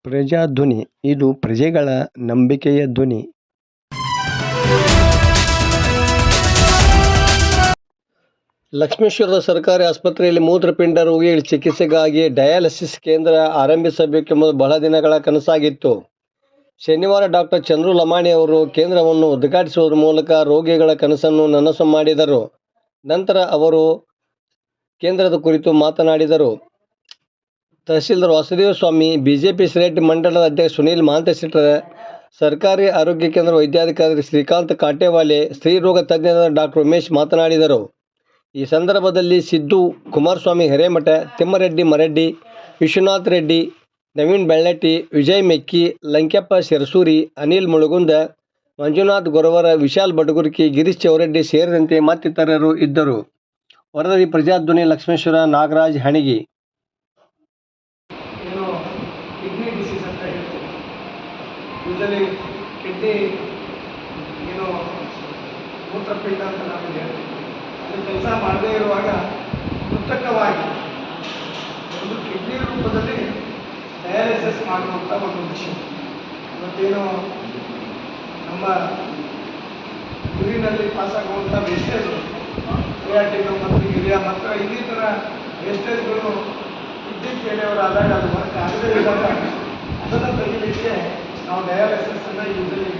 ಪ್ರಜಾಧ್ವನಿ ಇದು ಪ್ರಜೆಗಳ ನಂಬಿಕೆಯ ಧ್ವನಿ. ಲಕ್ಷ್ಮೇಶ್ವರದ ಸರ್ಕಾರಿ ಆಸ್ಪತ್ರೆಯಲ್ಲಿ ಮೂತ್ರಪಿಂಡ ರೋಗಿಗಳ ಚಿಕಿತ್ಸೆಗಾಗಿ ಡಯಾಲಿಸಿಸ್ ಕೇಂದ್ರ ಆರಂಭಿಸಬೇಕೆಂಬುದು ಬಹಳ ದಿನಗಳ ಕನಸಾಗಿತ್ತು. ಶನಿವಾರ ಡಾಕ್ಟರ್ ಚಂದ್ರು ಲಮಾಣಿ ಅವರು ಕೇಂದ್ರವನ್ನು ಉದ್ಘಾಟಿಸುವುದರ ಮೂಲಕ ರೋಗಿಗಳ ಕನಸನ್ನು ನನಸು ಮಾಡಿದರು. ನಂತರ ಅವರು ಕೇಂದ್ರದ ಕುರಿತು ಮಾತನಾಡಿದರು. ತಹಸೀಲ್ದಾರ್ ವಾಸುದೇವ ಸ್ವಾಮಿ, ಬಿಜೆಪಿ ಸಿಲೆಕ್ಟ್ ಮಂಡಲದ ಅಧ್ಯಕ್ಷ ಸುನೀಲ್ ಮಹಾಂತೇಶ್ವರ, ಸರ್ಕಾರಿ ಆರೋಗ್ಯ ಕೇಂದ್ರ ವೈದ್ಯಾಧಿಕಾರಿ ಶ್ರೀಕಾಂತ್ ಕಾಟೇವಾಲೆ, ಸ್ತ್ರೀರೋಗ ತಜ್ಞರಾದ ಡಾಕ್ಟರ್ ಉಮೇಶ್ ಮಾತನಾಡಿದರು. ಈ ಸಂದರ್ಭದಲ್ಲಿ ಸಿದ್ದು, ಕುಮಾರಸ್ವಾಮಿ ಹಿರೇಮಠ, ತಿಮ್ಮಾರೆಡ್ಡಿ ಮರಡ್ಡಿ, ವಿಶ್ವನಾಥ್ ರೆಡ್ಡಿ, ನವೀನ್ ಬೆಳ್ಳಟ್ಟಿ, ವಿಜಯ್ ಮೆಕ್ಕಿ, ಲಂಕ್ಯಪ್ಪ ಶಿರಸೂರಿ, ಅನಿಲ್ ಮುಳುಗುಂದ, ಮಂಜುನಾಥ್ ಗೊರವರ, ವಿಶಾಲ್ ಬಡಗುರ್ಕಿ, ಗಿರೀಶ್ ಚೌರಡ್ಡಿ ಸೇರಿದಂತೆ ಮತ್ತಿತರರು ಇದ್ದರು. ವರದಿ ಪ್ರಜಾಧ್ವನಿ, ಲಕ್ಷ್ಮೇಶ್ವರ, ನಾಗರಾಜ್ ಹಣಿಗಿ. ಕಿಡ್ನಿ ಡಿಸೀಸ್ ಅಂತ ಹೇಳ್ತೀವಿ. ಯೂಶಲಿ ಕಿಡ್ನಿ ಮೂತ್ರಪಿಂಡ ಅಂತ ನಾವು ಹೇಳ್ತೀವಿ. ಅದು ಕೆಲಸ ಮಾಡದೇ ಇರುವಾಗ ಕೃತಕವಾಗಿ ಒಂದು ಕಿಡ್ನಿ ರೂಪದಲ್ಲಿ ಡಯಾಲಿಸಿಸ್ ಮಾಡುವಂಥ ಒಂದು ಮಿಷನ್. ಇವತ್ತೇನು ನಮ್ಮ ಯೂರಿನಲ್ಲಿ ಪಾಸಾಗುವಂಥ ವೇಸ್ಟೇಜ್, ಕ್ರಿಯಾಟಿನ್ ಮತ್ತು ಯೂರಿಯಾ ಮತ್ತು ಇನ್ನಿತರ ವೇಸ್ಟೇಜ್ಗಳು ಕಿಡ್ನಿ ಫೇಲ್ಯೂರ್ ಆದಾಗ ಅದು ವರ್ಕ್ ಆಗದೇ ಇದ್ದಾಗ ಅದನ್ನು ತೆಗಿಲಿಕ್ಕೆ ನಾವು ಡಯಾಲಿಸಿಸನ್ನು ಯೂಸಲಿ